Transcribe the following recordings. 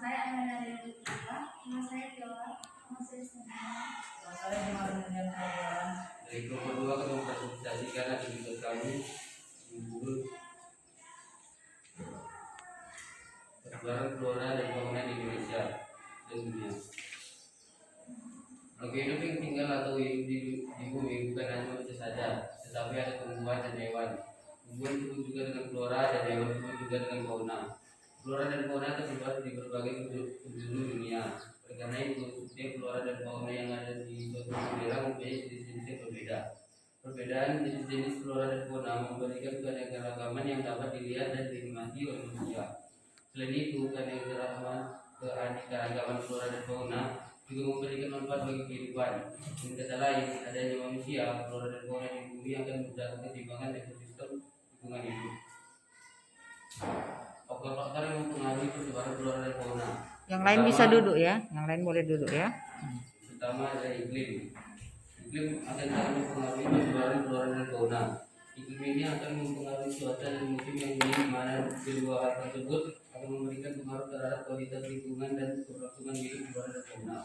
saya Amanda dari nama saya Viola, nama saya Sena. Nama saya kemarin dengan pelajaran. Dari kelompok kedua kami mempresentasikan aktivitas kami menurut perkembangan flora dan fauna di Indonesia dan dunia. Makhluk hidup yang tinggal atau hidup di bumi bukan hanya manusia saja, tetapi ada tumbuhan dan hewan. Tumbuhan disebut juga dengan flora dan hewan disebut juga dengan fauna. Flora dan fauna tersebar di berbagai penjuru dunia. Oleh karena itu, setiap flora dan fauna yang ada di suatu daerah mempunyai jenis-jenis yang berbeda. Perbedaan jenis-jenis flora dan fauna memberikan keanekaragaman yang dapat dilihat dan dinikmati oleh manusia. Selain itu, keanekaragaman flora dan fauna juga memberikan manfaat bagi kehidupan. Dengan kata lain, adanya manusia, flora dan fauna di bumi akan menjaga keseimbangan ekosistem lingkungan hidup. Faktor-faktor yang mempengaruhi persebaran flora dan fauna. Yang lain bisa duduk ya, yang lain boleh duduk ya. Pertama adalah iklim. Iklim akan sangat mempengaruhi persebaran flora dan fauna. Iklim ini akan mempengaruhi cuaca dan musim yang di mana kedua hal tersebut akan memberikan pengaruh terhadap kualitas lingkungan dan keberlangsungan hidup flora dan fauna.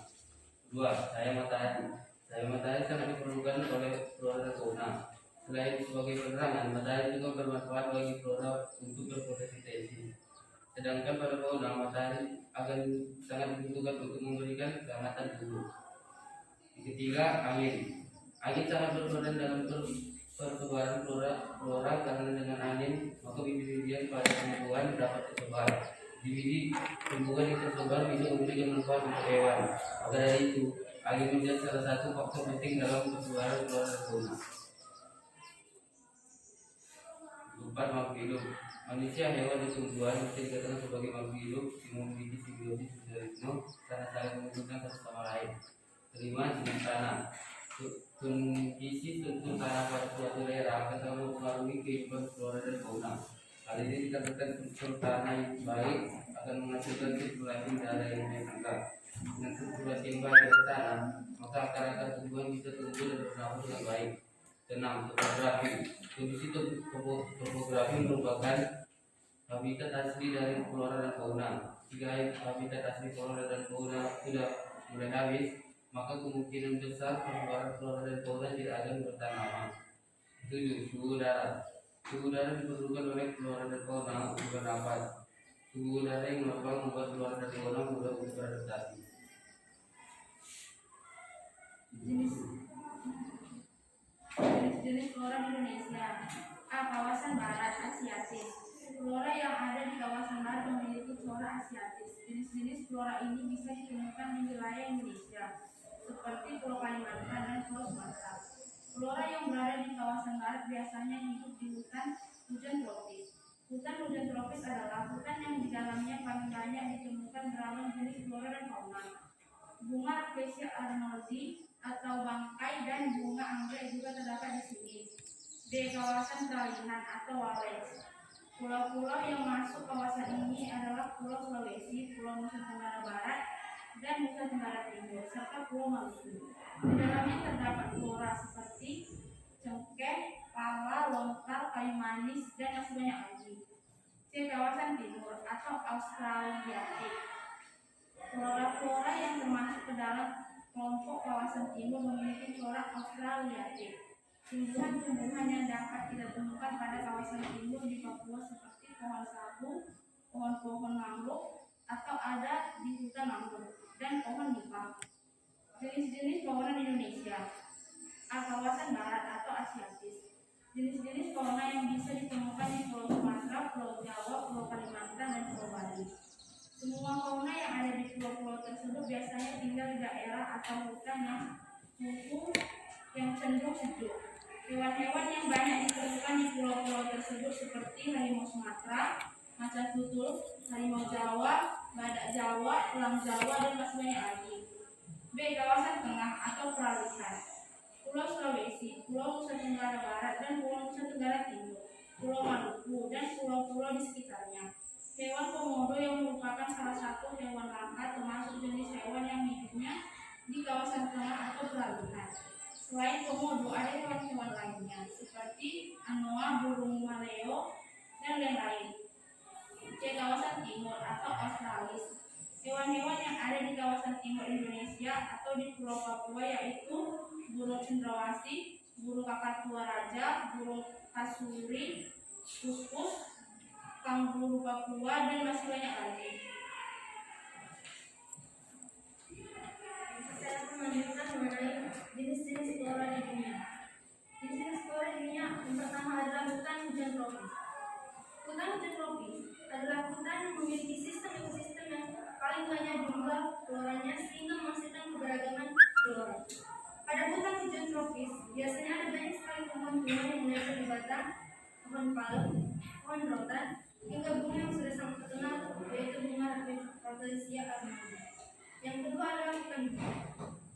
Kedua, cahaya matahari. Cahaya matahari sangat diperlukan oleh flora dan fauna. Selain sebagai penerangan, matahari juga bermanfaat bagi flora untuk berfotosintesis. Sedangkan pada fauna, matahari akan sangat dibutuhkan untuk memberikan kehangatan tubuh. Ketiga, angin. Angin sangat berperan dalam persebaran flora karena dengan angin maka bibit-bibitan pada tumbuhan dapat tersebar. Bibit tumbuhan yang tersebar bisa memberikan manfaat untuk hewan. Maka dari itu, angin menjadi salah satu faktor penting dalam persebaran flora dan fauna. Empat, makhluk hidup. Manusia, hewan, dan tumbuhan bisa dikatakan sebagai makhluk hidup yang memiliki simbiosis mutualisme karena saling menguntungkan satu sama lain. Kelima, jenis tanah. Kondisi struktur tanah pada suatu daerah akan sangat mempengaruhi kehidupan flora dan fauna. Hal ini dikatakan struktur tanah yang baik akan menghasilkan sirkulasi udara yang meningkat. Dengan sirkulasi yang baik dari tanah, maka akar-akar tumbuhan bisa tumbuh dan bernafas dengan baik. Keenam, topografi. Kondisi topografi merupakan habitat asli dari flora dan fauna. Jika habitat asli flora dan fauna sudah mulai habis, maka kemungkinan besar persebaran flora dan fauna tidak akan bertahan lama. 7. Suhu udara. Suhu udara diperlukan oleh flora dan fauna untuk bernafas. Suhu udara yang normal membuat flora dan fauna mudah untuk beradaptasi. Jenis flora di Indonesia. A. Kawasan Barat Asiatis. Flora yang ada di kawasan barat memiliki flora asiatis. Jenis-jenis flora ini bisa ditemukan di wilayah Indonesia, seperti Pulau Kalimantan dan Pulau Sumatera. Flora yang berada di kawasan barat biasanya hidup di hutan hujan tropis. Hutan hujan tropis adalah hutan yang di dalamnya paling banyak ditemukan beragam jenis flora dan fauna. Bunga Rafflesia arnoldii atau bangkai dan bunga anggrek juga terdapat di sini. D. Kawasan peralihan atau Wales. Pulau-pulau yang masuk kawasan ini adalah Pulau Sulawesi, Pulau Nusa Tenggara Barat, dan Nusa Tenggara Timur, serta Pulau Maluku. Di dalamnya terdapat flora seperti cengkeh, pala, lontar, kayu manis, dan masih banyak lagi. C. Kawasan Timur atau Australiatik. Flora-flora yang termasuk ke dalam kelompok kawasan timur memiliki flora Australiatik. Tumbuhan-tumbuhan yang dapat kita temukan pada kawasan timur di Papua seperti pohon sagu, pohon-pohon mangrove, atau ada di hutan mangrove, dan pohon nipah. Jenis-jenis fauna di Indonesia. A. Kawasan barat atau asiatis. Jenis-jenis fauna yang bisa ditemukan di Pulau Sumatera, Pulau Jawa, Pulau Kalimantan, dan Pulau Bali. Semua fauna yang ada di pulau-pulau tersebut biasanya tinggal di daerah atau hutan yang suhu yang cenderung sejuk. Hewan-hewan yang banyak ditemukan di pulau-pulau tersebut seperti harimau Sumatera, macan tutul, harimau Jawa, badak Jawa, elang Jawa, dan masih banyak lagi. B. Kawasan tengah atau peralihan. Pulau Sulawesi, Pulau Nusa Tenggara Barat, dan Pulau Nusa Tenggara Timur, Pulau Maluku, dan pulau-pulau di sekitarnya. Hewan komodo yang merupakan salah satu hewan langka termasuk jenis hewan yang hidupnya di kawasan tengah atau peralihan. Selain komodo, ada hewan-hewan lainnya seperti anoa, burung maleo, dan lain-lain. C. Kawasan timur atau Australis. Hewan-hewan yang ada di kawasan timur Indonesia atau di Pulau Papua yaitu burung cendrawasih, burung kakatua raja, burung kasuri, kuskus, kanguru Papua, dan masih banyak lagi. Saya akan melanjutkan mengenai jenis-jenis flora di dunia. Jenis-jenis flora di dunia yang pertama adalah hutan hujan tropis. Hutan hujan tropis adalah hutan yang memiliki sistem ekosistem yang paling banyak jumlah floranya sehingga menghasilkan keberagaman flora. Pada hutan hujan tropis biasanya ada banyak sekali tumbuhan-tumbuhan yang menempel di batang, pohon palem, pohon rotan, hingga bunga yang sudah sangat terkenal yaitu bunga Rafflesia armani. Yang kedua adalah hutan guntur.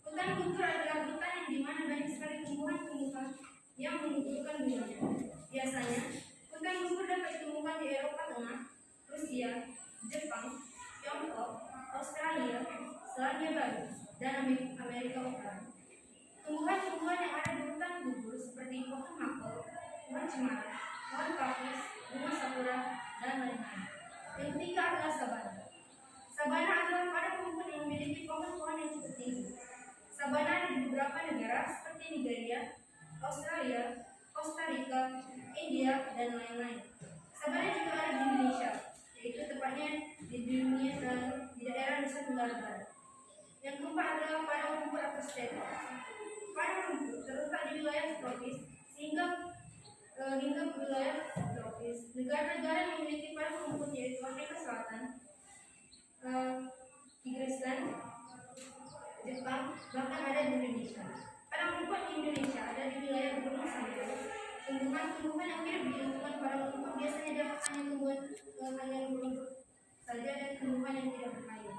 Hutan guntur adalah hutan yang dimana banyak sekali tumbuhan-tumbuhan yang menggugurkan bunganya. Biasanya hutan guntur dapat ditemukan di Eropa Tengah, Rusia, Jepang, Tiongkok, Australia, Selandia Baru, dan Amerika Utara. Tumbuhan-tumbuhan yang ada di hutan gugur seperti pohon makau, pohon cemara, pohon pakis, bunga sakura, dan lain-lain. Yang ketiga adalah sabana. Sabana adalah padang rumput yang memiliki pohon-pohon yang cukup tinggi. Sabana ada di beberapa negara seperti Nigeria, Australia, Costa Rica, India, dan lain-lain. Sabana juga ada di Indonesia, yaitu tepatnya di daerah Nusa Tenggara Barat. Yang keempat adalah padang rumput atau steppe. Padang rumput terletak di wilayah tropis hingga wilayah tropis. Negara-negara yang memiliki padang rumput yaitu Afrika Selatan, Kyrgyzstan, Jepang, bahkan ada di Indonesia. Padang rumput di Indonesia ada di wilayah Gunung Sindoro. Tumbuhan-tumbuhan yang hidup di lingkungan padang rumput biasanya dapat hanya tumbuhan rumput saja dan tumbuhan yang tidak berkayu.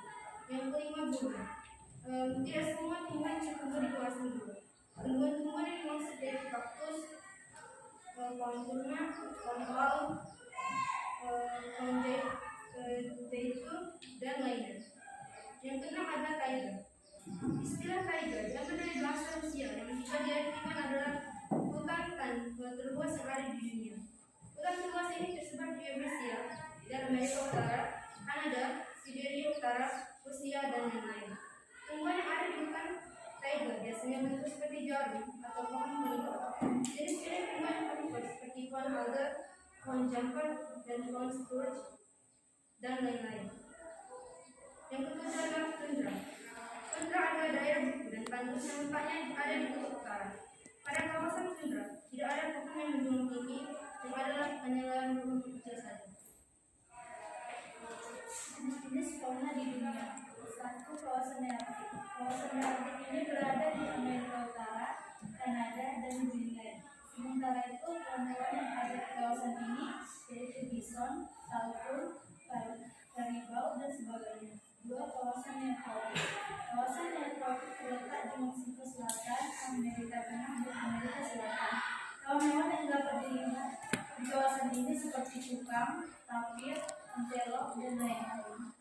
Yang kelima, gunung. Tidak semua tumbuhan cukup di kawasan gunung. Tumbuhan-tumbuhan yang dimaksud yaitu kaktus, pohon kurma, pohon laut, pohon zaitun, dan lainnya. Yang keenam adalah taiga. Istilah taiga diambil dari bahasa Rusia yang juga diartikan adalah hutan terluas yang ada di dunia. Hutan terluas ini tersebar di Eurasia dan Amerika Utara, Kanada, Siberia Utara, Rusia, dan lain-lain. Tumbuhan yang ada di hutan taiga biasanya bentuk seperti jarum atau pohon melingkar. Jenis-jenis tumbuhan yang terlibat seperti pohon alga, pohon jumper, dan pohon spruce, dan lain-lain. Yang ketujuh adalah tundra. Tundra adalah daerah beku dan tandus yang letaknya ada di kutub utara. Pada kawasan tundra tidak ada pohon yang menjulang tinggi, yang adalah hanyalah rumput kecil saja. Jenis fauna di dunia. Satu, kawasan Arktik. Kawasan Arktik ini berada di Amerika Utara, Kanada, dan New Zealand. Sementara itu, hewan-hewan yang ada di kawasan ini yaitu bison, talpur, karibau, dan sebagainya. Dua, kawasan neotropik. Kawasan neotropik terletak di Meksiko Selatan, Amerika Tengah, dan Amerika Selatan. Hewan-hewan yang dapat dilihat di kawasan ini seperti kukang, tapir, antelop, dan lain-lain.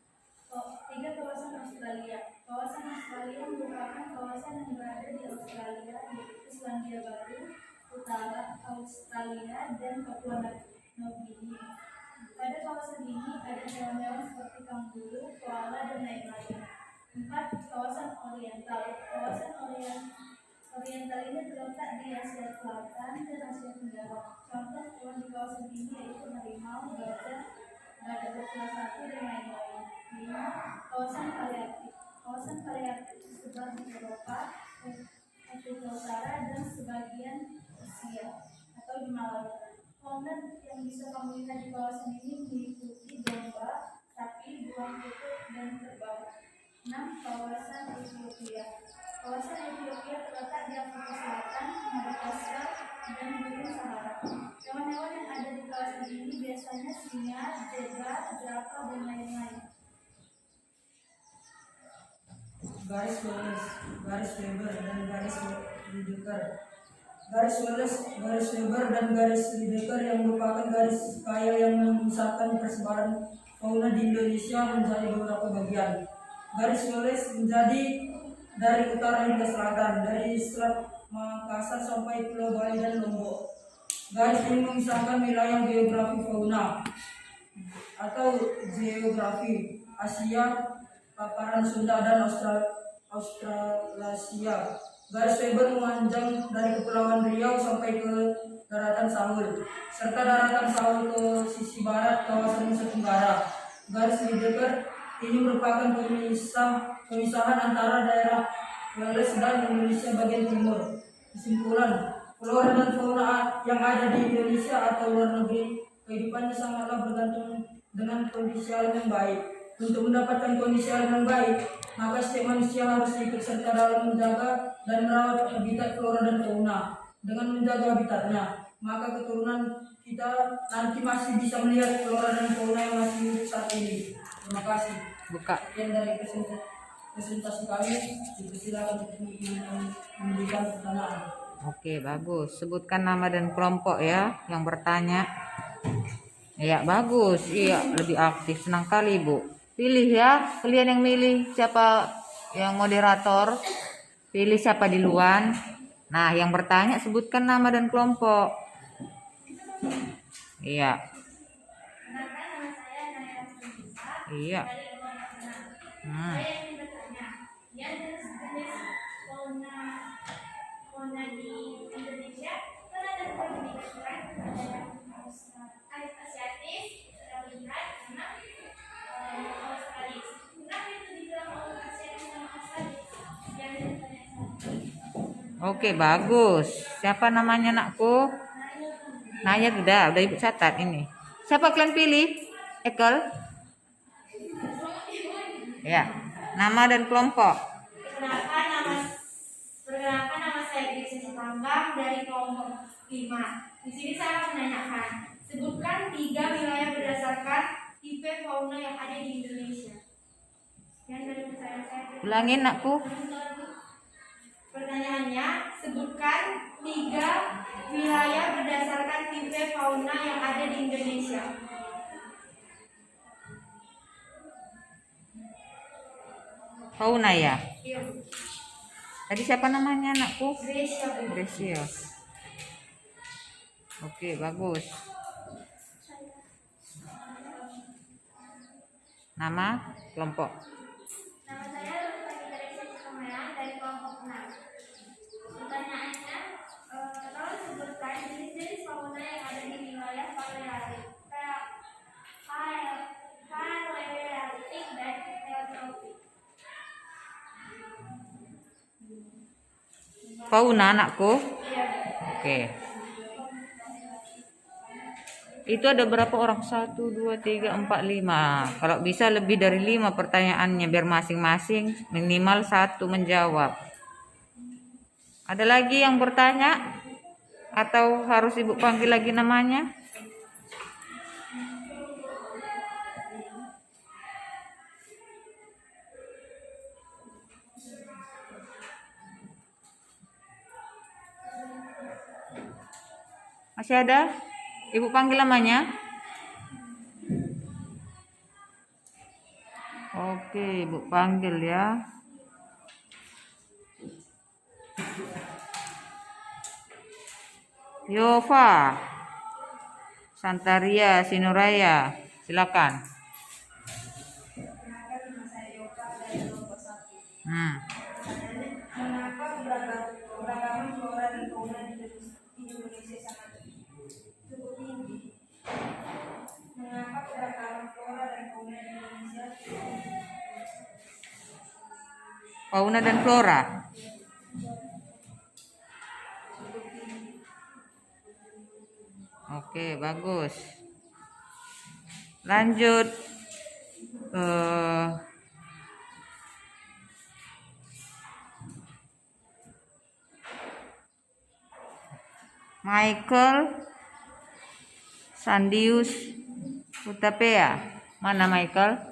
Tiga, kawasan Australia. Kawasan Australia merupakan kawasan yang berada di Australia, yaitu Selandia Baru, Utara Australia, dan Papua Nugini. Pada kawasan ini ada hewan-hewan seperti kanguru, koala, dan lain-lain. 4, kawasan Oriental. Kawasan Oriental ini terletak di Asia Selatan dan Asia Tenggara. Contoh hewan di kawasan ini yaitu harimau, gajah, badak bersalah-satu, dan lain-lain. 5, kawasan Palearktik. Kawasan Palearktik tersebar di Eropa, Afrika Utara, dan sebagian Asia atau di Malaya. Fauna yang bisa kamu lihat di kawasan ini meliputi domba, sapi, beruang kutub, dan kerbau. 6, kawasan Ethiopia. Kawasan Ethiopia terletak di Afrika Selatan, Madagaskar, dan Gunung Sahara. Hewan-hewan yang ada di kawasan ini biasanya singa, zebra, zirafa, dan lain-lain. Garis Wallace, garis Weber, dan garis Lydekker. Garis Wallace, garis Weber, dan garis Lydekker yang merupakan garis kaya yang memisahkan persebaran fauna di Indonesia menjadi beberapa bagian. Garis Wallace menjadi dari utara hingga selatan, dari Selat Makassar sampai Pulau Bali dan Lombok. Garis ini memisahkan wilayah geografi fauna atau geografi Asia, paparan Sunda dan Australasia. Garis Weber memanjang dari Kepulauan Riau sampai ke daratan Sahul, serta daratan Sahul ke sisi barat kawasan Nusa Tenggara. Garis Lydekker ini merupakan pemisahan antara daerah Wales dan Indonesia bagian timur. Kesimpulan, flora dan fauna yang ada di Indonesia atau luar negeri, kehidupannya sangatlah bergantung dengan kondisi alam yang baik. Untuk mendapatkan kondisi alam yang baik, maka setiap manusia harus ikut serta dalam menjaga dan merawat habitat flora dan fauna. Dengan menjaga habitatnya, maka keturunan kita nanti masih bisa melihat flora dan fauna yang masih hidup saat ini. Terima kasih. Buka. Sekian dari presentasi kami. Silakan untuk memberikan pertanyaan. Oke, bagus. Sebutkan nama dan kelompok ya yang bertanya. Ya, bagus. Iya, lebih aktif. Senang kali, Bu. Pilih ya. Kalian yang milih siapa yang moderator. Pilih siapa duluan. Nah, yang bertanya sebutkan nama dan kelompok. Iya. Kenalkan, nama saya Naya Nurisa Iya. dari kelompok 6. Hmm. Saya ingin bertanya, yang jenis fauna di Indonesia kan ada berbeda kan? Ada yang asiatis, terlihat sama australis. Kenapa itu dibilang asiatis sama australis? Yang bertanya saya. Oke, bagus. Siapa namanya, nakku? Naya udah ibu catat ini. Siapa kalian pilih? Ekel? Ya. Nama dan kelompok. Perkenalkan nama saya Grace Pambang dari kelompok 5. Di sini saya akan menanyakan, sebutkan 3 wilayah berdasarkan tipe fauna yang ada di Indonesia. Sekian dari saya. Ulangin, nakku. Pertanyaannya, sebutkan 3 wilayah berdasarkan tipe fauna yang ada di Indonesia. Fauna ya. Iya, Bu. Tadi siapa namanya, anakku? Gracia, Bu. Gracia. Oke, bagus. Nama kelompok. Nama saya Rosani Gracia Cikamaya dari kelompok 6. Pertanyaannya, tolong sebutkan jenis-jenis fauna yang ada di wilayah palearktik dan neotropik. Fauna, anakku. Iya. Oke. Itu ada berapa orang? 1, 2, 3, 4, 5. Kalau bisa lebih dari 5 pertanyaannya biar masing-masing minimal 1 menjawab. Ada lagi yang bertanya? Atau harus ibu panggil lagi namanya? Masih ada? Ibu panggil namanya? Oke, ibu panggil ya. Yova, Santaria, Sinuraya, silakan. Mengapa keberagaman flora dan fauna di Indonesia sangat cukup tinggi? Mengapa keberagaman flora dan fauna di Indonesia Fauna dan flora. Oke, bagus. Lanjut. Michael Sandius Utapea. Mana Michael?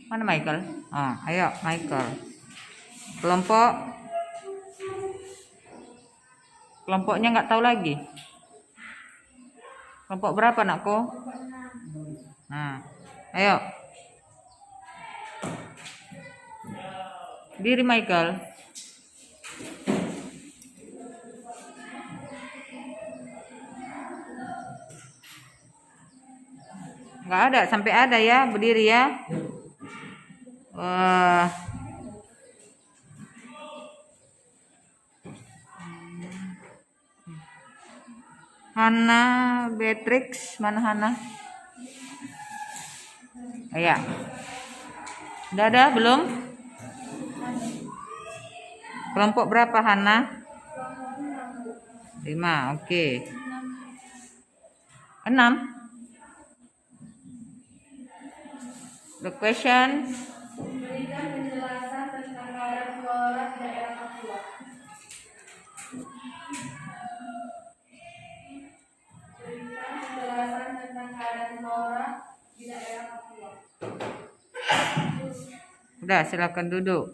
Mana Michael? Oh, ayo Michael. Kelompoknya nggak tahu lagi. Kelompok berapa, nakku? Nah, ayo. Diri Michael. Nggak ada, sampai ada ya, berdiri ya. Wah. Hana Beatrix, mana Hana? Ya. Udah ada belum? Kelompok berapa Hana? 5, oke. 6. The question. Berikan penjelasan tentang keadaan flora di daerah Papua. Berikan penjelasan tentang keadaan flora di daerah Papua. Udah, silakan duduk.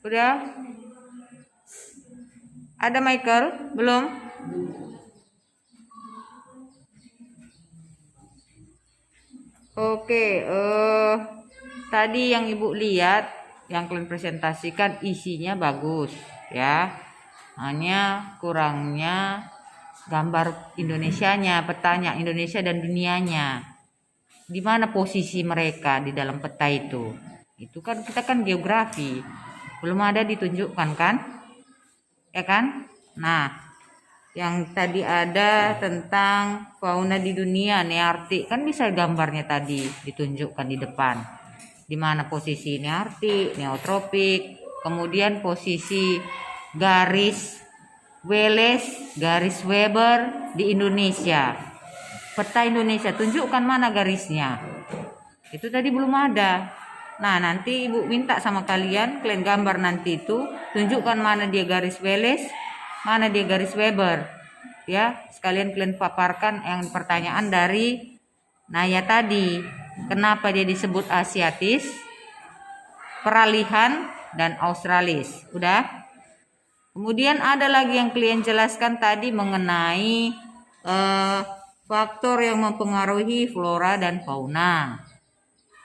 Udah? Ada Michael? Belum? Oke, tadi yang Ibu lihat, yang kalian presentasikan isinya bagus, ya. Hanya kurangnya gambar Indonesianya, petanya Indonesia dan dunianya. Di mana posisi mereka di dalam peta itu? Itu kan kita kan geografi. Belum ada ditunjukkan kan? Ya kan? Nah, yang tadi ada tentang fauna di dunia, Nearktik, kan bisa gambarnya tadi ditunjukkan di depan. Di mana posisi Nearktik, Neotropik, kemudian posisi garis Wallace, garis Weber di Indonesia. Peta Indonesia, tunjukkan mana garisnya. Itu tadi belum ada. Nah, nanti Ibu minta sama kalian gambar nanti itu, tunjukkan mana dia garis Wallace, mana dia garis Weber. Ya, sekalian kalian paparkan yang pertanyaan dari Naya tadi. Kenapa dia disebut Asiatis, Peralihan, dan Australis? Udah? Kemudian ada lagi yang kalian jelaskan tadi mengenai faktor yang mempengaruhi flora dan fauna.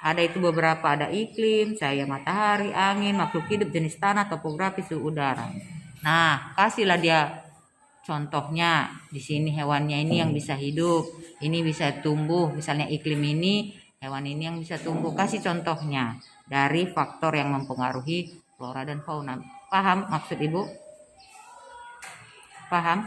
Ada itu beberapa, ada iklim, cahaya matahari, angin, makhluk hidup, jenis tanah, topografi, suhu udara. Nah, kasihlah dia contohnya. Di sini hewannya ini yang bisa hidup, ini bisa tumbuh, misalnya iklim ini, hewan ini yang bisa tumbuh. Kasih contohnya dari faktor yang mempengaruhi flora dan fauna. Paham maksud Ibu? Paham?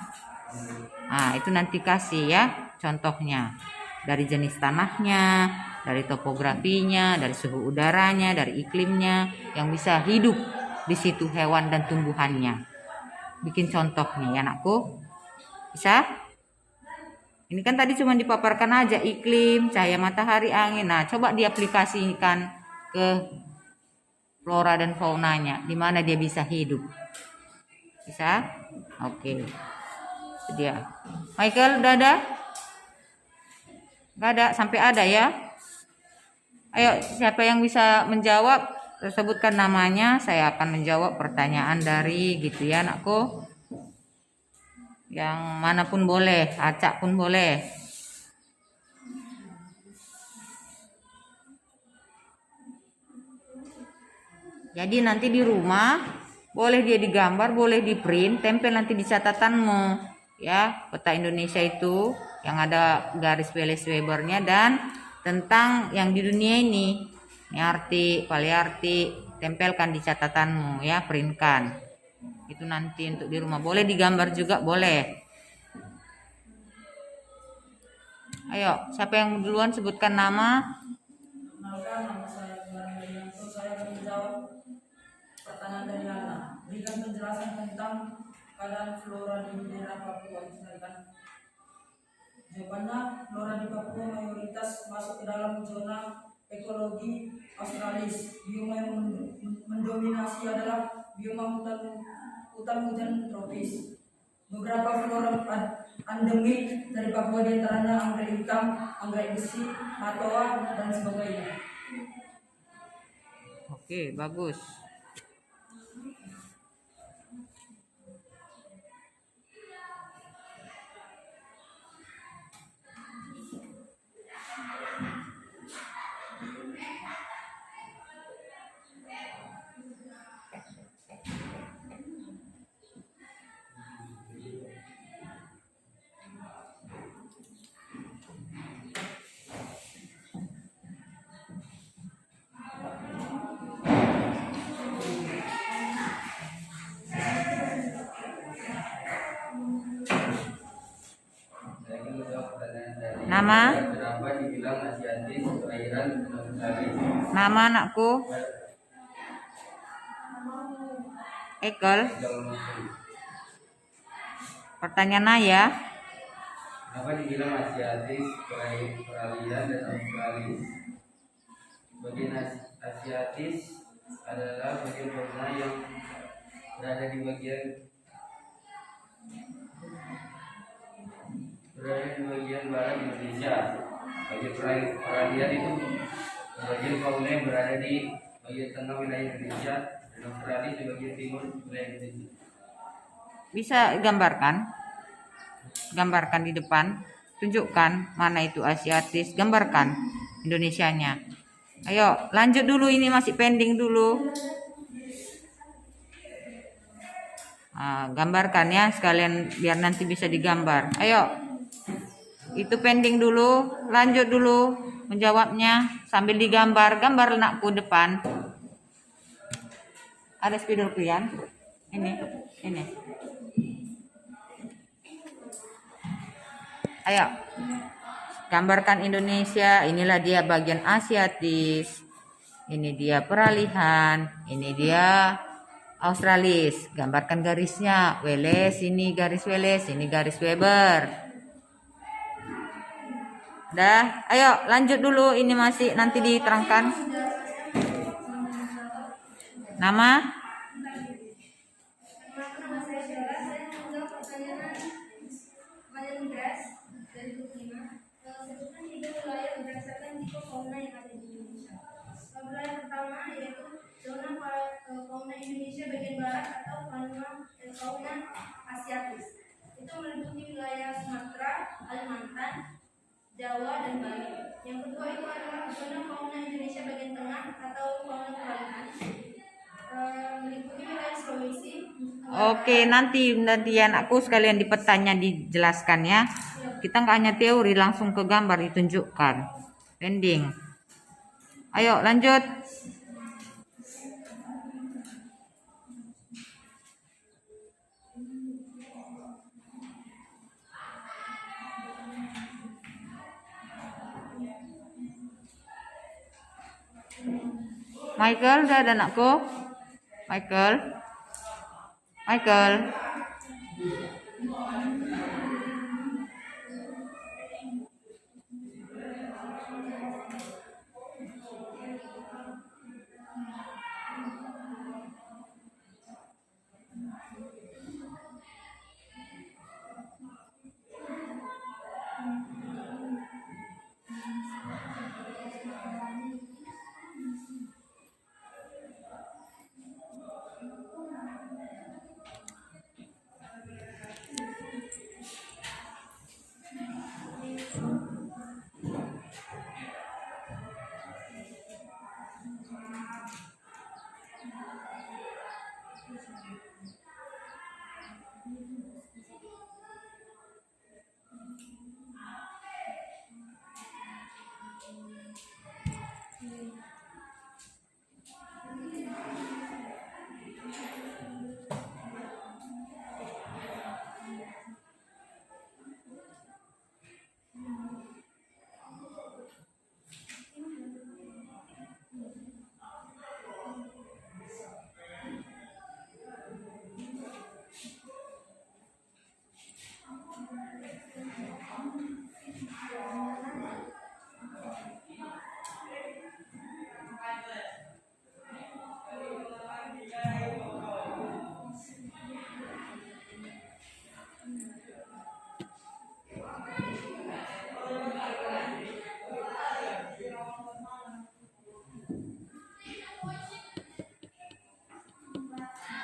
Nah, itu nanti kasih ya contohnya. Dari jenis tanahnya, dari topografinya, dari suhu udaranya, dari iklimnya yang bisa hidup di situ hewan dan tumbuhannya. Bikin contoh nih anakku. Bisa? Ini kan tadi cuma dipaparkan aja iklim, cahaya matahari, angin. Nah, coba diaplikasikan ke flora dan faunanya, di mana dia bisa hidup. Bisa? Oke. Itu dia. Michael, udah ada? Gak ada, sampai ada ya. Ayo, siapa yang bisa menjawab, sebutkan namanya. Saya akan menjawab pertanyaan dari gitu ya anakku. Yang manapun boleh, acak pun boleh. Jadi nanti di rumah boleh dia digambar, boleh di print, tempel nanti di catatanmu. Ya, peta Indonesia itu yang ada garis Wallace Webernya dan tentang yang di dunia ini, Nearktik, Palearktik, tempelkan di catatanmu ya, printkan. Itu nanti untuk di rumah. Boleh digambar juga, boleh. Ayo, siapa yang duluan sebutkan nama? Kenalkan, nama saya Gilang Herianto. Saya akan menjawab pertanyaan dari Hana. Berikan penjelasan tentang keadaan flora di daerah Papua. Silakan. Jawabannya, flora di Papua mayoritas masuk ke dalam zona ekologi Australis. Bioma yang mendominasi adalah bioma hutan hujan tropis. Beberapa flora endemik dari Papua diantaranya anggrek hitam, anggrek besi, matoa, dan sebagainya. Oke, bagus. Nama? Kenapa dibilang Asiatis, perairan, dan Australis? Nama anakku? Ekel. Ekel Masri. Pertanyaan Naya. Kenapa dibilang Asiatis, peralihan, dan Australis? Bagian Asiatis adalah bagian fauna yang berada di bagian barat Indonesia. Bagian peralihan itu bagian fauna yang berada di bagian tengah wilayah Indonesia, dan Australia di bagian timur wilayah Indonesia. Bisa gambarkan di depan, tunjukkan mana itu Asiatis, gambarkan Indonesianya. Ayo lanjut dulu, ini masih pending dulu. Gambarkan ya sekalian biar nanti bisa digambar. Ayo, itu pending dulu, lanjut dulu menjawabnya sambil digambar. Gambar anakku depan. Ada spidol pian? Ini. Ayo, gambarkan Indonesia. Inilah dia bagian Asiatis. Ini dia peralihan. Ini dia Australis. Gambarkan garisnya. Weles, ini garis Weles, ini garis Weber. Dah, ayo lanjut dulu. Ini masih nanti diterangkan. Nama? Sebutkan 3 wilayah berdasarkan tipe fauna yang ada di Indonesia. Wilayah pertama yaitu zona fauna Indonesia bagian barat atau fauna Asiatis. Itu meliputi wilayah Sumatera, Kalimantan, Jawa, dan Bali. Yang kedua itu adalah zona fauna Indonesia bagian tengah atau fauna peralihan. Meliputi wilayah Sulawesi. Oke, nanti anakku sekalian di petanya dijelaskan ya. Kita nggak hanya teori, langsung ke gambar ditunjukkan. Pending. Ayo lanjut. Michael, udah ada anakku? Michael.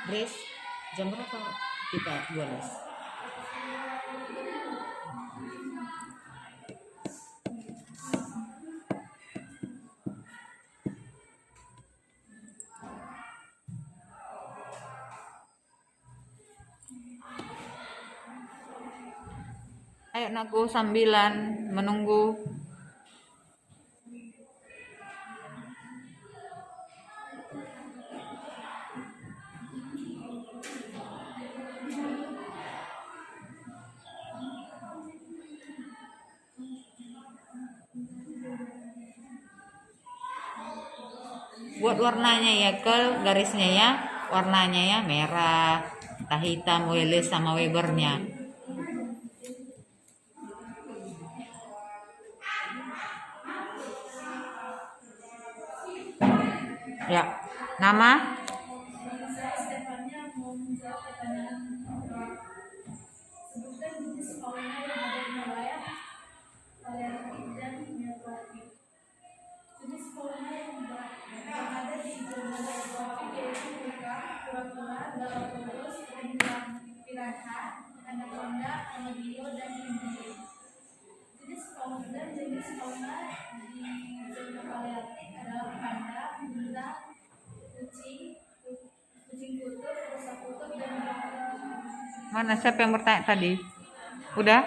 Grace, jam berapa kita 12? Ayo nakku sambilan menunggu. Buat warnanya ya, garisnya ya, warnanya ya merah, entah hitam, Wallace sama Webernya. Ya, nama? Saya Stefania mau menjawab pertanyaan sebutkan jenis fauna yang ada di wilayah palearktik dan neotropik. Jenis fauna yang ada di zona neotropik yaitu orca, kura-kura, galapagos, piranha, anaconda, armadillo, dan penguin. Jenis fauna di zona palearktik adalah panda, gurita, kucing kutub, rusa kutub, dan Mana siapa yang bertanya tadi? Udah?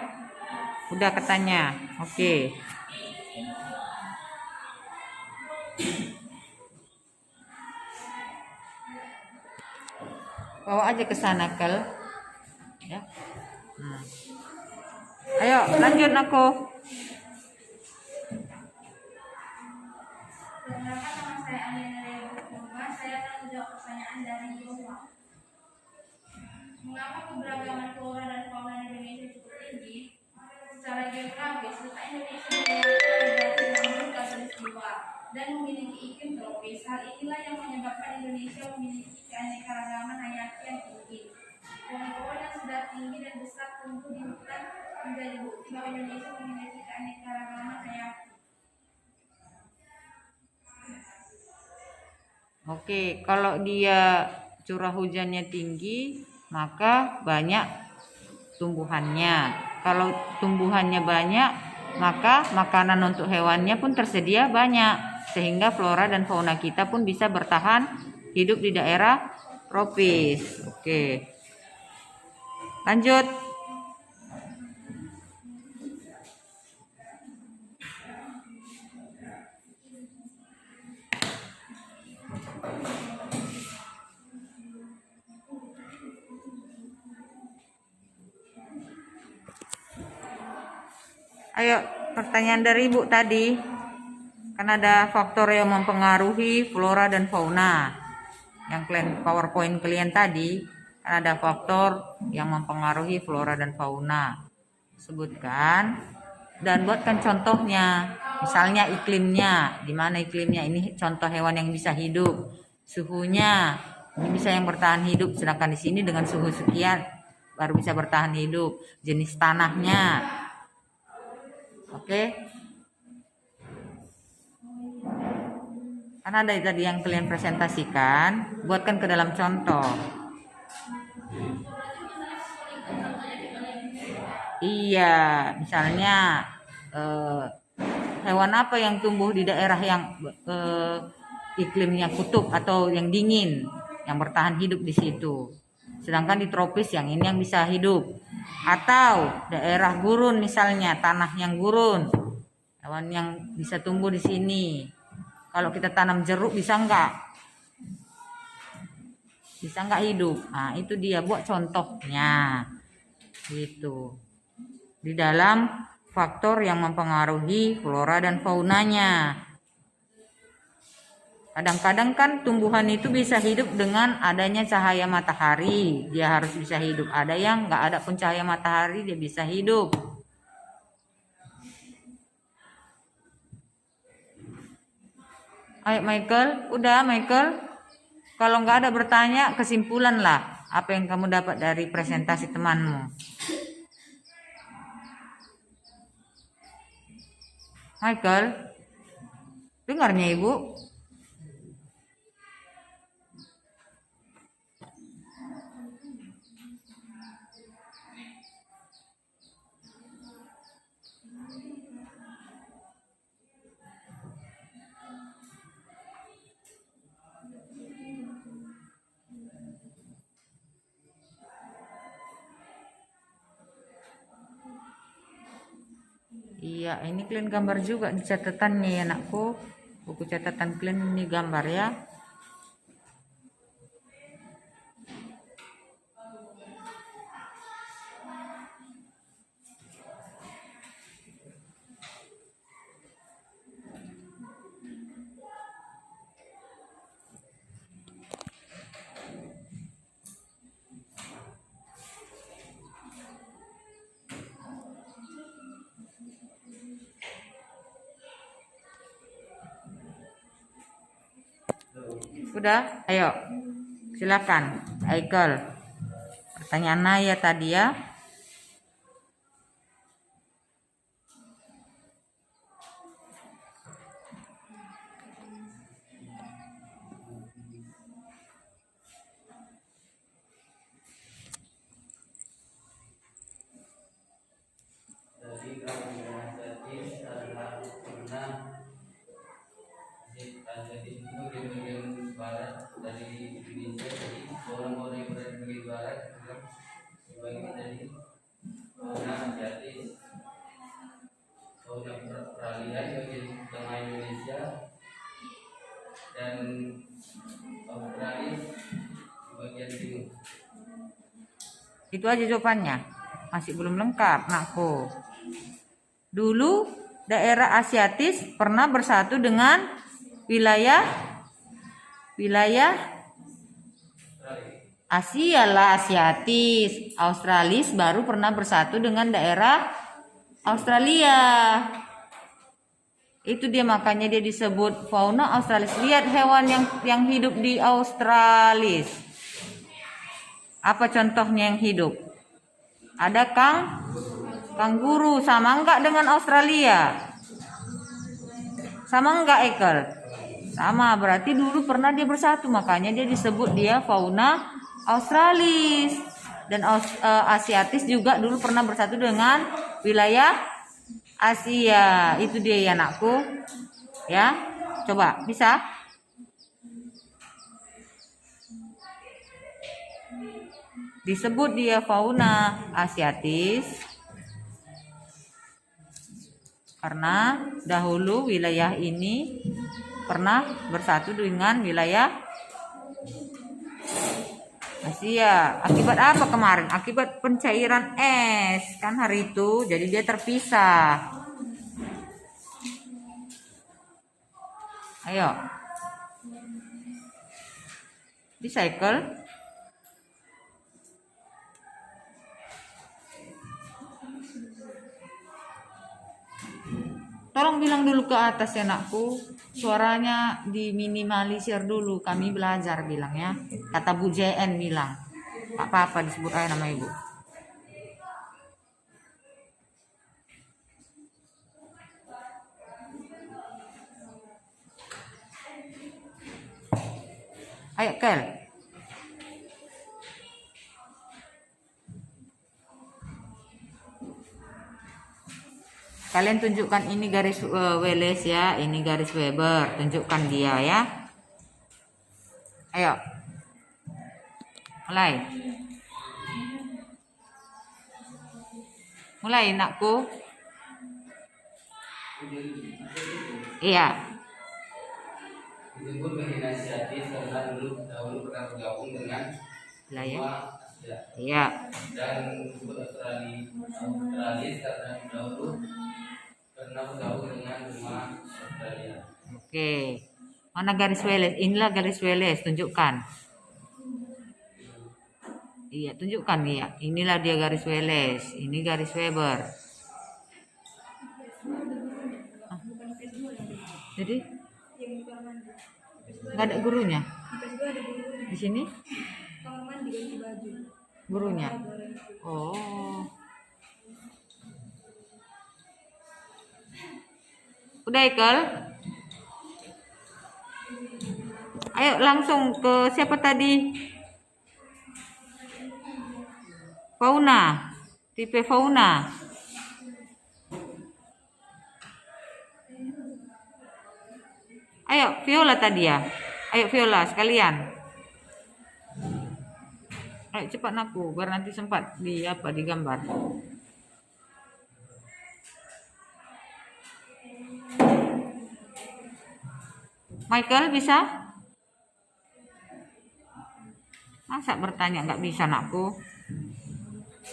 Udah katanya. Oke. Bawa aja ke sana, Kel. Ya. Ayo, lanjut aku. Perkenalkan, nama saya Aliana Rea Purba. Saya akan menjawab pertanyaan dari Yoha. Mengapa keberagaman flora dan fauna di Indonesia cukup tinggi? Secara geografis, letak Indonesia berada di Samudra Khatulistiwa dan memiliki iklim tropis. Hal inilah yang menyebabkan Indonesia memiliki keanekaragaman hayati yang tinggi. Pohon-pohon yang sudah tinggi dan besar tumbuh di hutan menjadi bukti bahwa Indonesia memiliki keanekaragaman hayati. Oke, kalau dia curah hujannya tinggi, maka banyak tumbuhannya. Kalau tumbuhannya banyak, maka makanan untuk hewannya pun tersedia banyak, sehingga flora dan fauna kita pun bisa bertahan hidup di daerah tropis. Oke. Lanjut. Ayo, pertanyaan dari Ibu tadi. Kan ada faktor yang mempengaruhi flora dan fauna. Yang kalian PowerPoint kalian tadi, kan ada faktor yang mempengaruhi flora dan fauna. Sebutkan dan buatkan contohnya. Misalnya iklimnya, di mana iklimnya ini contoh hewan yang bisa hidup. Suhunya, ini bisa yang bertahan hidup, sedangkan di sini dengan suhu sekian baru bisa bertahan hidup. Jenis tanahnya. Oke. Kan ada tadi yang kalian presentasikan, buatkan ke dalam contoh. Iya, misalnya hewan apa yang tumbuh di daerah yang iklimnya kutub atau yang dingin, yang bertahan hidup di situ. Sedangkan di tropis yang ini yang bisa hidup. Atau daerah gurun misalnya, tanah yang gurun, hewan yang bisa tumbuh di sini. Kalau kita tanam jeruk bisa enggak? Bisa enggak hidup? Nah, itu dia, buat contohnya. Gitu. Di dalam faktor yang mempengaruhi flora dan faunanya. Kadang-kadang kan tumbuhan itu bisa hidup dengan adanya cahaya matahari. Dia harus bisa hidup. Ada yang enggak ada pun cahaya matahari dia bisa hidup. Ayo Michael, udah Michael. Kalau nggak ada bertanya, kesimpulan lah apa yang kamu dapat dari presentasi temanmu. Michael, dengarnya Ibu? Iya, ini kalian gambar juga di catatannya ya anakku. Buku catatan kalian ini gambar ya. Udah? Ayo. Silakan, Aikel. Pertanyaan Naya tadi ya. Dari kawasan Asiatis adalah pernah Asiatis itu bagian barat dari Indonesia, jadi orang-orang yang berada di bagian barat sebagai jadi fauna Asiatis, fauna Australia di bagian tengah Indonesia, dan Australis di bagian timur. Itu aja jawabannya. Masih belum lengkap, nakku. Dulu daerah Asiatis pernah bersatu dengan wilayah Asia lah, Asiatis. Australis baru pernah bersatu dengan daerah Australia. Itu dia, makanya dia disebut fauna Australis. Lihat hewan yang hidup di Australis. Apa contohnya yang hidup? Ada kanguru, sama enggak dengan Australia? Sama enggak, Ekel? Sama, berarti dulu pernah dia bersatu, makanya dia disebut dia fauna Australis. Dan Asiatis juga dulu pernah bersatu dengan wilayah Asia. Itu dia ya, anakku. Ya, coba bisa? Disebut dia fauna Asiatis karena dahulu wilayah ini pernah bersatu dengan wilayah Asia. Akibat apa kemarin? Akibat pencairan es kan hari itu, jadi dia terpisah. Ayo, bisa Ekel? Tolong bilang dulu ke atas ya, anakku. Suaranya diminimalisir dulu. Kami belajar bilang ya. Kata Bu JN bilang. Tak apa-apa disebut aja nama ibu. Ayo Kel. Kalian tunjukkan ini garis Wallace ya, ini garis Weber. Tunjukkan dia ya. Ayo. Mulai. Mulai, nakku. Iya. Disebut bagian Asiatis karena dahulu pernah bergabung dengan Wilayah. Asia. Iya. Dan disebut Australis karena dahulu pernah bergabung dengan rumah Australia. Oke. Mana garis Wallace? Inilah garis Wallace, tunjukkan. Iya, tunjukkan ya. Inilah dia garis Wallace. Ini garis Weber. Jadi nggak ada gurunya di sini. Gurunya. Oh. Udah Ekel? Ayo langsung ke siapa tadi? Fauna. Tipe fauna. Ayo Viola tadi ya. Ayo Viola sekalian. Ayo cepat aku, biar nanti sempat digambar. Michael bisa? Masa bertanya nggak bisa, anakku?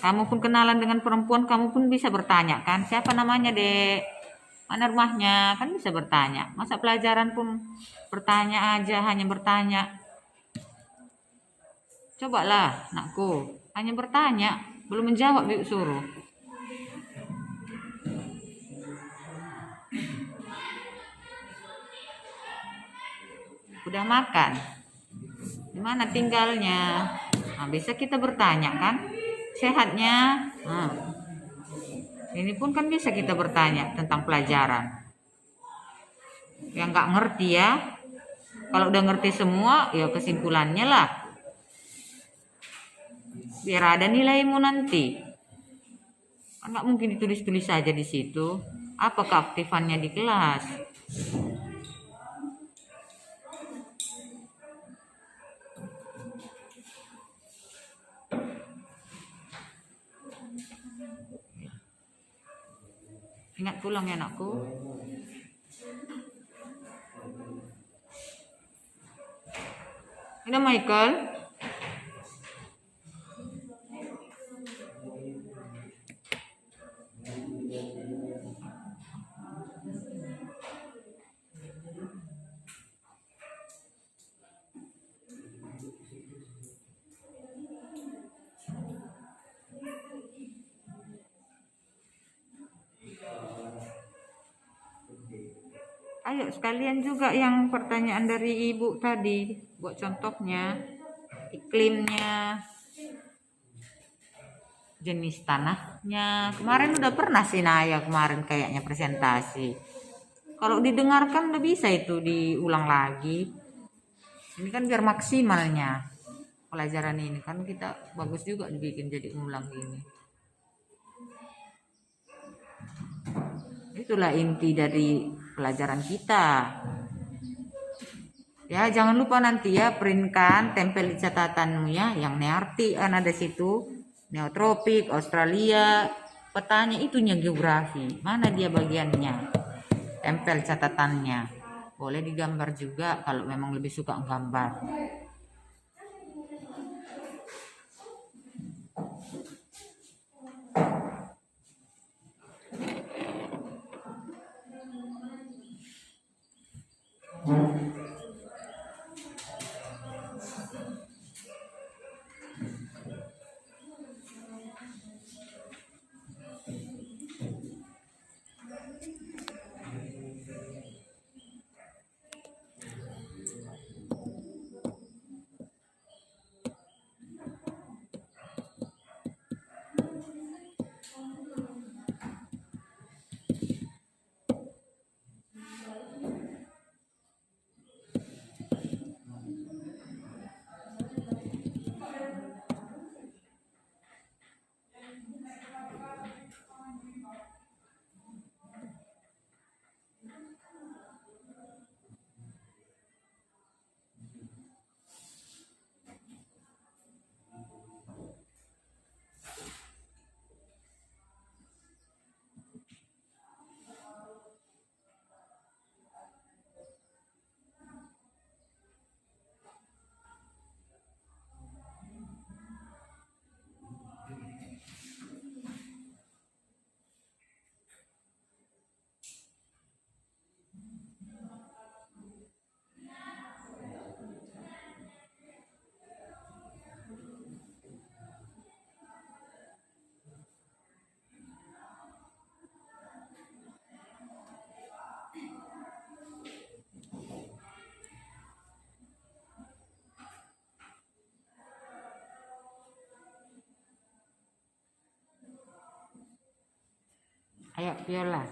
Kamu pun kenalan dengan perempuan, kamu pun bisa bertanya kan? Siapa namanya, Dek? Mana rumahnya? Kan bisa bertanya. Masa pelajaran pun bertanya aja, hanya bertanya. Cobalah, nakku. Hanya bertanya, belum menjawab yuk suruh. Udah makan? di mana tinggalnya. Nah, bisa kita bertanya kan, sehatnya. Nah, ini pun kan bisa kita bertanya tentang pelajaran. Yang nggak ngerti ya, kalau udah ngerti semua, ya kesimpulannya lah. Biar ada nilaimu nanti. Kan nggak mungkin ditulis-tulis saja di situ. Apa keaktifannya di kelas? Ingat pulang ya anakku. Ada Michael. Ayo sekalian juga yang pertanyaan dari ibu tadi, buat contohnya, iklimnya, jenis tanahnya. Kemarin udah pernah sih Naya kemarin kayaknya presentasi. Kalau didengarkan udah bisa itu diulang lagi. Ini kan biar maksimalnya pelajaran ini kan kita bagus juga dibikin jadi ulang gini. Itulah inti dari pelajaran kita. Ya, jangan lupa nanti ya printkan, tempel di catatanmu ya, yang nearti kan ada situ, neotropik, Australia, petanya itunya geografi. Mana dia bagiannya? Tempel catatannya. Boleh digambar juga kalau memang lebih suka gambar. Ayo Viola.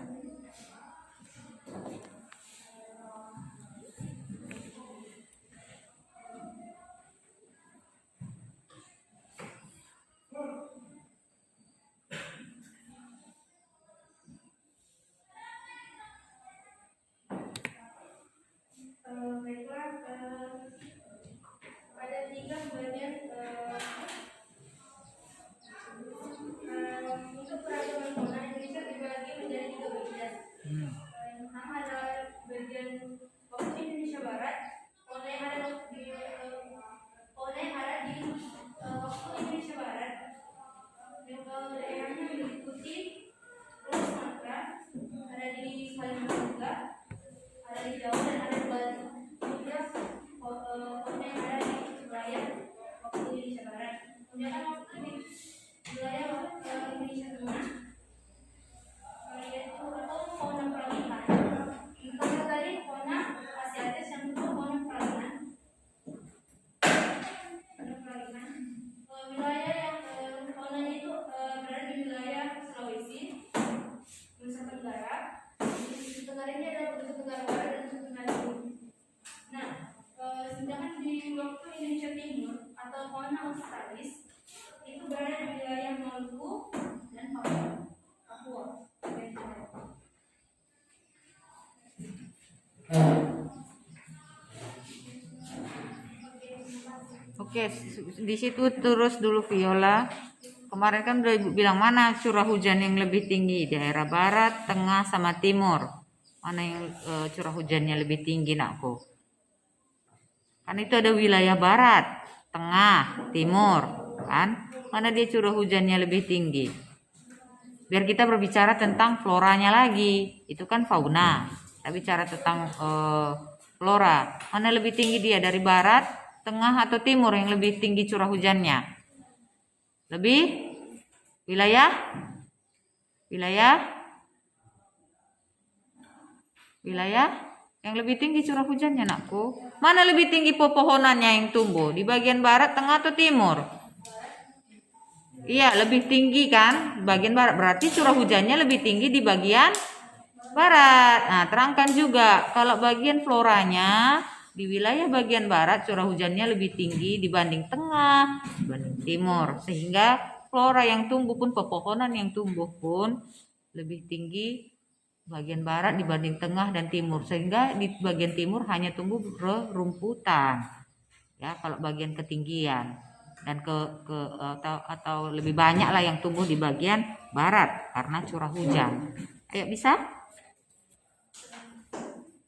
Baiklah, ada 3 bagian untuk peradaban fauna Indonesia dibagi menjadi 3 bagian. Oke, di situ terus dulu Viola. Kemarin kan udah Ibu bilang mana curah hujan yang lebih tinggi, daerah barat, tengah, sama timur. Mana yang curah hujannya lebih tinggi nakku? Kan itu ada wilayah barat, tengah, timur, kan? Mana dia curah hujannya lebih tinggi? Biar kita berbicara tentang floranya lagi, itu kan fauna. Kita bicara tentang flora. Mana lebih tinggi dia, dari barat, tengah, atau timur yang lebih tinggi curah hujannya? Lebih wilayah yang lebih tinggi curah hujannya nakku. Mana lebih tinggi pepohonannya yang tumbuh, di bagian barat, tengah, atau timur? Iya, lebih tinggi kan bagian barat, berarti curah hujannya lebih tinggi di bagian barat. Nah, terangkan juga kalau bagian floranya di wilayah bagian barat curah hujannya lebih tinggi dibanding tengah, dibanding timur, sehingga flora yang tumbuh pun, pepohonan yang tumbuh pun lebih tinggi bagian barat dibanding tengah dan timur, sehingga di bagian timur hanya tumbuh rumputan. Ya, kalau bagian ketinggian, dan atau lebih banyak lah yang tumbuh di bagian barat karena curah hujan. Ayo, bisa?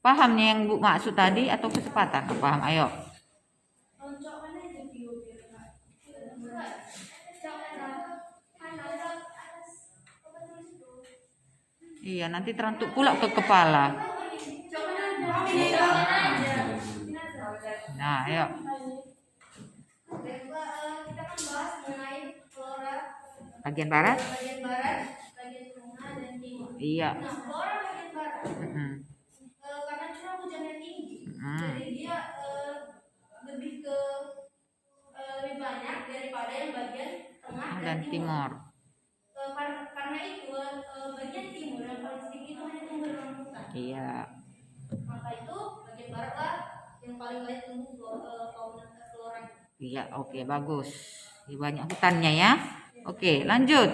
Pahamnya yang Bu maksud tadi atau kecepatan? Paham, ayo. Iya, nanti terantuk pula ke kepala. Nah, ayo. Kita kan bahas mengenai flora Bagian barat? bagian barat, bagian tengah, dan timur. Iya. Nah, flora bagian barat Mm-mm. karena curah hujannya tinggi, Mm. jadi dia lebih lebih banyak daripada yang bagian tengah Dan timur. Karena itu bagian timur yang paling sedikit itu hanya tumbuh rambutan. Iya. Maka itu bagian barat lah yang paling banyak tumbuh fauna flora. Iya, oke, bagus. Ini banyak hutannya ya. Oke, lanjut.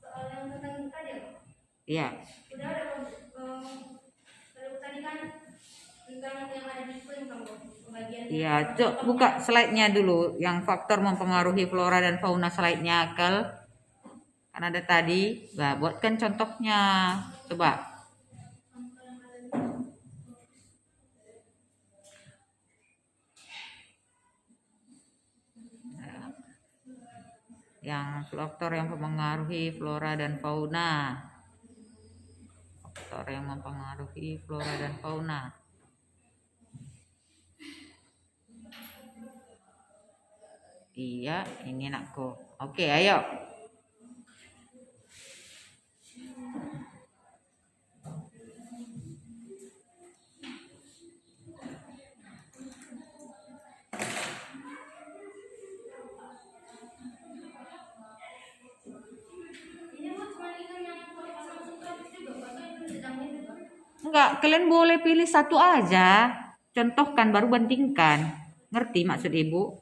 Soal yang tentang tadi apa? Iya. Udah ada kalau tadi kan tentang yang ada di screen kamu pembagian. Iya, coba buka slide-nya dulu yang faktor mempengaruhi flora dan fauna, slide-nya Akal. Kan ada tadi. Nah, buatkan contohnya. Coba. Yang faktor yang mempengaruhi flora dan fauna. Faktor yang mempengaruhi flora dan fauna. Iya, ini nakku. Oke, ayo. Ini buat cuma itu yang pasang subtopik juga, pasang itu sedangnya juga. Enggak, kalian boleh pilih satu aja. Contohkan baru bandingkan. Ngerti maksud Ibu?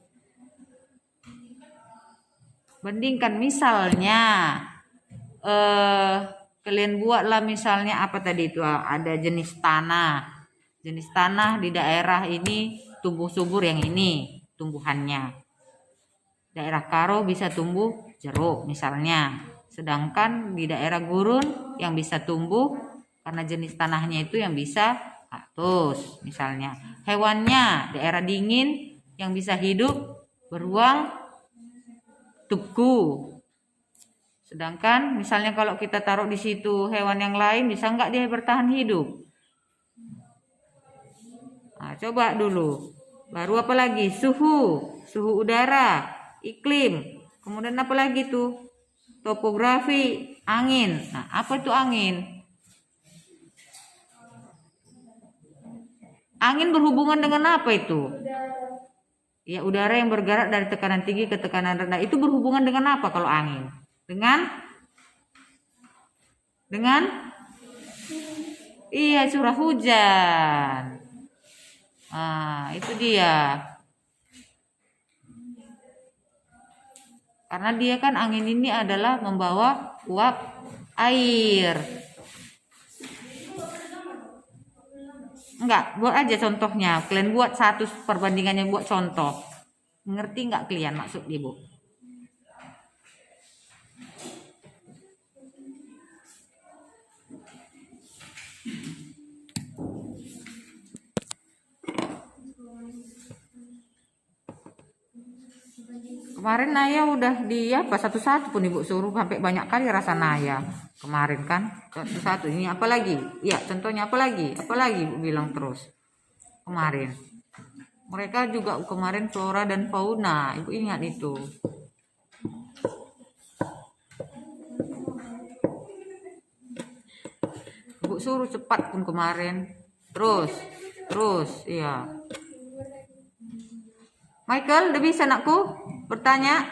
Bandingkan misalnya kalian buatlah misalnya apa tadi itu, ada jenis tanah. Jenis tanah di daerah ini tumbuh subur yang ini tumbuhannya. Daerah karo bisa tumbuh jeruk misalnya. Sedangkan di daerah gurun yang bisa tumbuh karena jenis tanahnya itu yang bisa kaktus misalnya. Hewannya daerah dingin yang bisa hidup beruang tugu. Sedangkan misalnya kalau kita taruh di situ hewan yang lain, bisa nggak dia bertahan hidup? Nah, coba dulu. Baru apa lagi? Suhu udara, iklim. Kemudian apa lagi tuh? Topografi, angin. Nah, apa itu angin? Angin berhubungan dengan apa itu? Ya, udara yang bergerak dari tekanan tinggi ke tekanan rendah. Itu berhubungan dengan apa kalau angin? Dengan iya, curah hujan. Nah, itu dia. Karena dia kan angin ini adalah membawa uap air. Enggak, buat aja contohnya. Kalian buat satu perbandingannya, buat contoh. Ngerti nggak kalian maksud ibu? Kemarin Naya udah apa satu-satu pun ibu suruh sampai banyak kali rasa Naya kemarin kan satu-satu. Ini apa lagi? Ya contohnya apa lagi? Apa lagi ibu bilang terus kemarin. Mereka juga kemarin flora dan fauna. Ibu ingat itu. Ibu suruh cepat pun kemarin. Terus, iya. Michael, udah bisa anakku bertanya?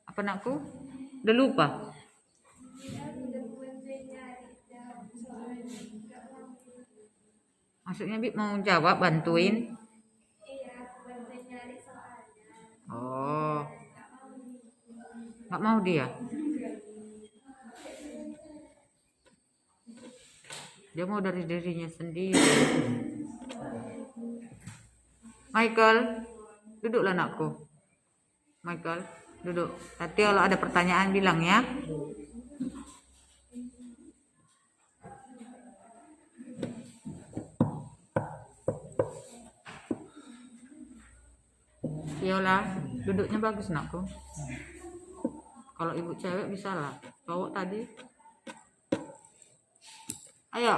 Apa anakku? Udah lupa? Maksudnya Bib mau jawab bantuin? Oh, nggak mau dia? Dia mau dari dirinya sendiri. Michael, duduklah anakku. Michael, duduk. Nanti kalau ada pertanyaan bilang ya. Iyalah, duduknya bagus anakku. Kalau ibu cewek bisa lah. Cowok tadi. Ayo.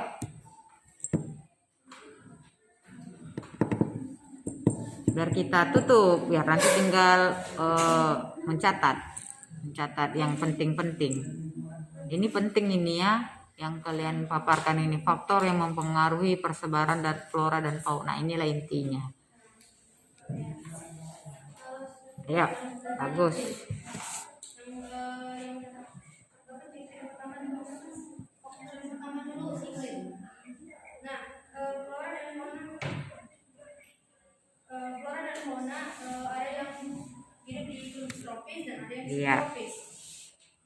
Biar kita tutup, biar nanti tinggal mencatat yang penting-penting. Ini penting ini ya, yang kalian paparkan ini faktor yang mempengaruhi persebaran dan flora dan fauna. Inilah intinya. Ya, bagus. Flora dan fauna ada yang hidup di iklim tropis dan ada yang Iya. subtropis.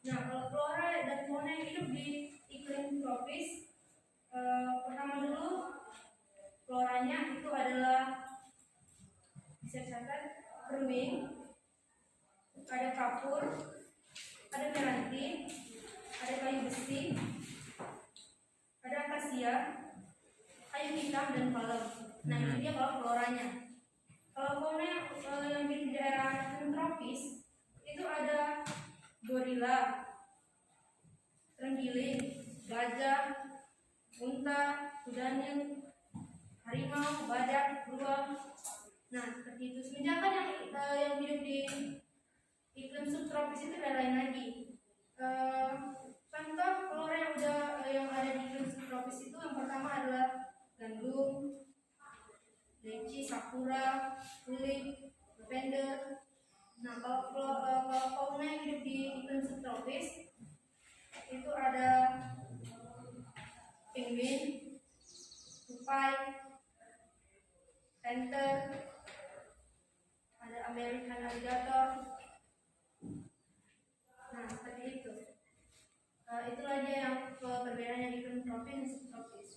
Nah, kalau flora dan fauna yang hidup di iklim tropis, pertama dulu floranya itu adalah bisa catat keruing, ada kapur, ada meranti, ada kayu besi, ada akasia, kayu hitam dan palem. Nah, ini dia kalau floranya. Kalau fauna yang di daerah tropis itu ada gorila, terenggiling, gajah, unta, kuda nil, harimau, badak, beruang. Nah, seperti itu. Semenjak yang hidup di iklim subtropis itu dan lain lagi. Contoh flora yang ada di iklim subtropis itu yang pertama adalah gandum, leci, sakura, kulit, lavender. Nah, kalau fauna yang hidup di iklim subtropis itu ada penguin, tupai, panther, ada American alligator. Nah, seperti itu. Itulah dia yang perbedaannya di iklim tropis dan subtropis.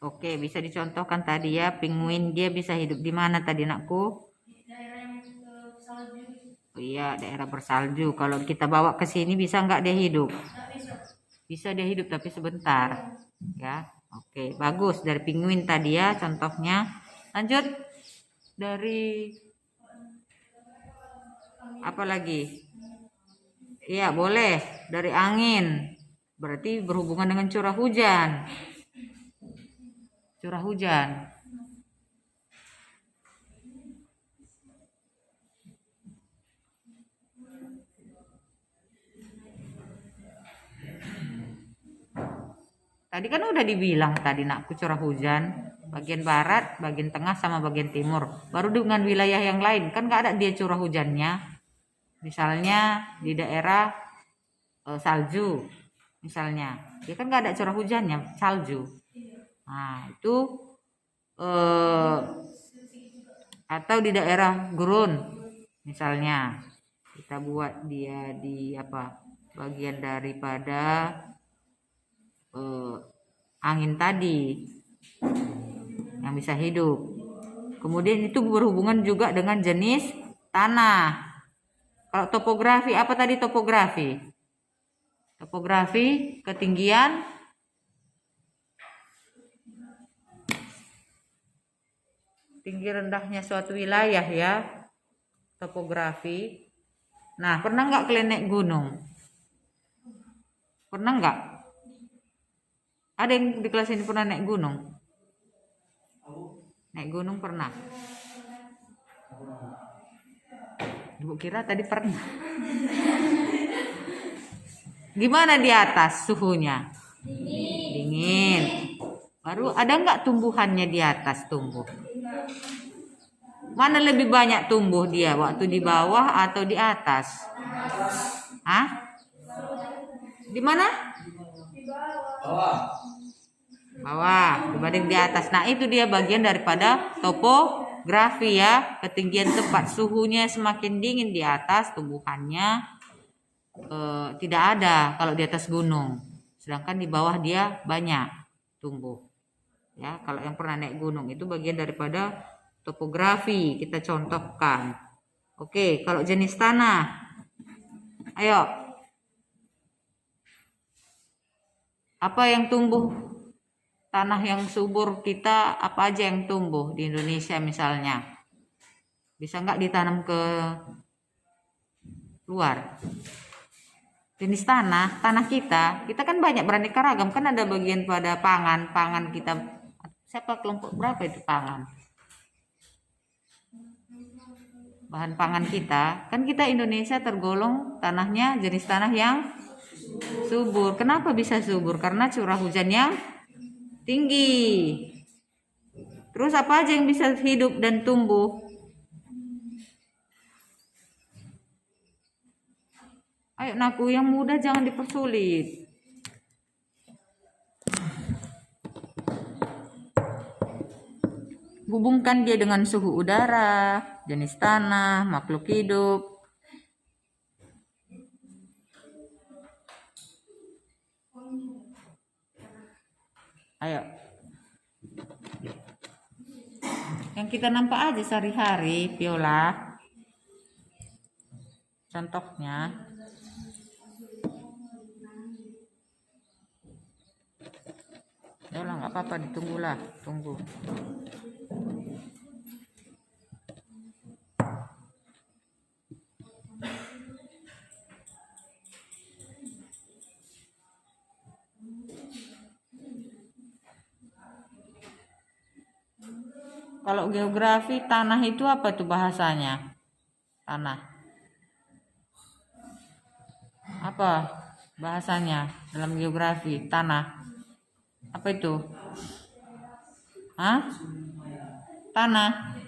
Oke, bisa dicontohkan tadi ya, penguin dia bisa hidup di mana tadi nakku? Di daerah yang salju. Oh iya, daerah bersalju. Kalau kita bawa ke sini bisa nggak dia hidup? Nggak bisa. Bisa dia hidup tapi sebentar. Ya, oke, bagus dari penguin tadi ya contohnya. Lanjut dari apa lagi? Iya, boleh dari angin. Berarti berhubungan dengan curah hujan. Curah hujan. Tadi kan udah dibilang tadi nakku curah hujan bagian barat, bagian tengah sama bagian timur. Baru dengan wilayah yang lain kan nggak ada dia curah hujannya. Misalnya di daerah salju, misalnya dia kan nggak ada curah hujannya salju. Nah itu atau di daerah gurun, misalnya kita buat dia di apa bagian daripada angin tadi yang bisa hidup. Kemudian itu berhubungan juga dengan jenis tanah. Kalau topografi, apa tadi topografi? Topografi, ketinggian, tinggi rendahnya suatu wilayah ya, topografi. Nah, pernah nggak kalian naik gunung? Pernah nggak? Ada yang di kelas ini pernah naik gunung? Naik gunung pernah? Ibu kira tadi pernah. Gimana di atas suhunya? Dingin. Baru ada nggak tumbuhannya di atas tumbuh? Mana lebih banyak tumbuh dia, waktu di bawah atau di atas? Hah? Di mana? Bawah dibanding di atas. Nah, itu dia bagian daripada topografi ya. Ketinggian tempat, suhunya semakin dingin di atas, tumbuhannya tidak ada kalau di atas gunung. Sedangkan di bawah dia banyak tumbuh. Ya, kalau yang pernah naik gunung itu bagian daripada topografi, kita contohkan. Oke, kalau jenis tanah. Ayo. Apa yang tumbuh? Tanah yang subur kita apa aja yang tumbuh di Indonesia misalnya? Bisa nggak ditanam ke luar? Jenis tanah kita kan banyak beraneka ragam, kan ada bagian pada pangan kita. Siapa kelompok berapa itu pangan? Bahan pangan kita, kan kita Indonesia tergolong tanahnya jenis tanah yang subur. Kenapa bisa subur? Karena curah hujan yang tinggi. Terus apa aja yang bisa hidup dan tumbuh? Ayo naku, yang mudah jangan dipersulit. Hubungkan dia dengan suhu udara, jenis tanah, makhluk hidup. Ayo. Yang kita nampak aja sehari-hari, Viola. Contohnya. Ya lah, nggak apa-apa, ditunggulah, tunggu. Kalau geografi tanah itu apa tuh bahasanya? Tanah. Apa bahasanya dalam geografi tanah? Apa itu? Hah? Tanah.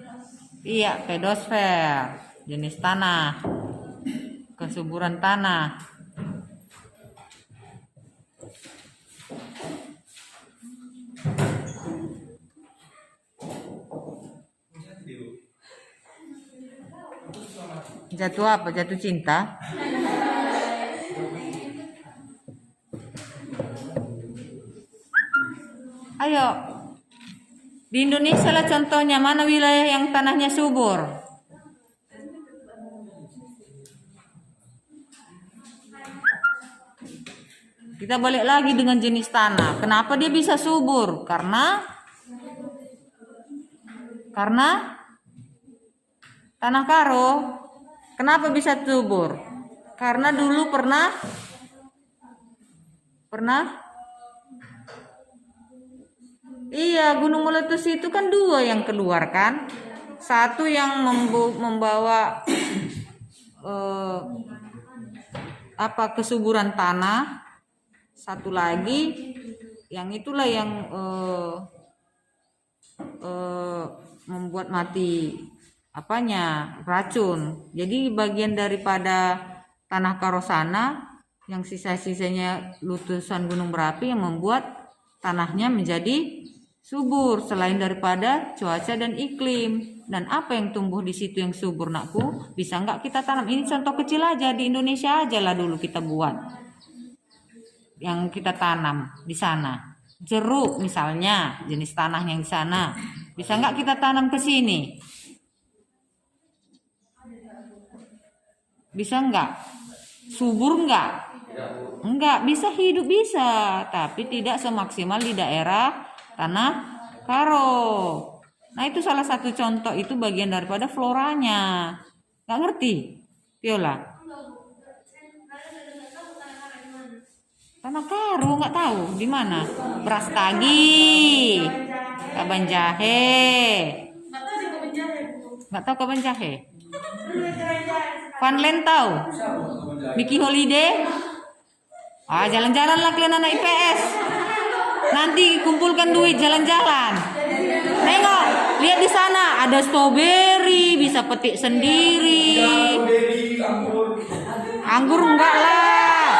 Iya, pedosfer, jenis tanah. Kesuburan tanah. Jatuh apa? Jatuh cinta? Ayo, di Indonesia lah contohnya, mana wilayah yang tanahnya subur? Kita balik lagi dengan jenis tanah. Kenapa dia bisa subur? Karena tanah karo. Kenapa bisa subur? Karena dulu pernah iya, gunung meletus itu kan dua yang keluar kan. Satu yang membawa kesuburan tanah. Satu lagi yang itulah yang membuat mati racun. Jadi bagian daripada tanah karosana yang sisa-sisanya letusan gunung berapi yang membuat tanahnya menjadi subur selain daripada cuaca dan iklim. Dan apa yang tumbuh di situ yang subur, nakku? Bisa nggak kita tanam? Ini contoh kecil aja, di Indonesia aja lah dulu kita buat yang kita tanam di sana. jeruk misalnya, jenis tanah yang di sana. Bisa nggak kita tanam ke sini? Bisa nggak? Subur nggak? Tidak, Bu. Enggak, bisa hidup bisa, tapi tidak semaksimal di daerah tanah karo. Nah itu salah satu contoh, itu bagian daripada floranya. Nggak ngerti, Viola? Tanah karo nggak tahu di mana? Brastagi, Kaban Jahe. Nggak tahu Kaban Jahe. Vanland tahu? Mickey Holiday? Ah, jalan-jalan lah kalian anak IPS. Nanti kumpulkan duit jalan-jalan. Tengok, lihat di sana ada strawberry, bisa petik sendiri. Anggur enggak lah.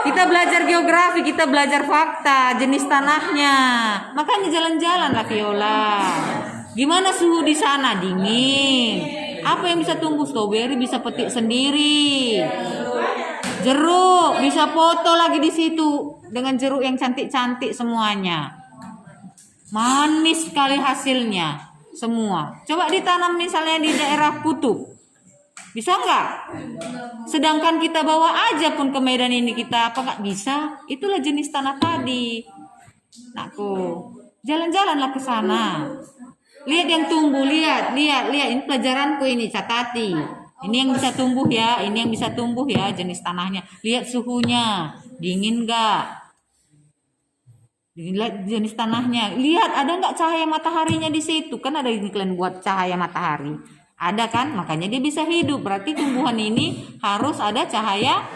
Kita belajar geografi, kita belajar fakta, jenis tanahnya. Makanya jalan-jalan lah Viola. Gimana suhu di sana? Dingin. Apa yang bisa tumbuh? Strawberry bisa petik sendiri. Jeruk bisa foto lagi di situ dengan jeruk yang cantik-cantik semuanya. Manis sekali hasilnya semua. Coba ditanam misalnya di daerah kutub. Bisa nggak? Sedangkan kita bawa aja pun ke Medan ini kita apa nggak bisa? Itulah jenis tanah tadi. Nakku, jalan-jalanlah ke sana. Lihat yang tumbuh, lihat. Ini pelajaranku ini, catati. Ini yang bisa tumbuh ya, ini yang bisa tumbuh ya jenis tanahnya. Lihat suhunya, dingin nggak? Lihat jenis tanahnya. Lihat ada nggak cahaya mataharinya di situ? Kan ada iklan buat cahaya matahari. Ada kan? Makanya dia bisa hidup. Berarti tumbuhan ini harus ada cahaya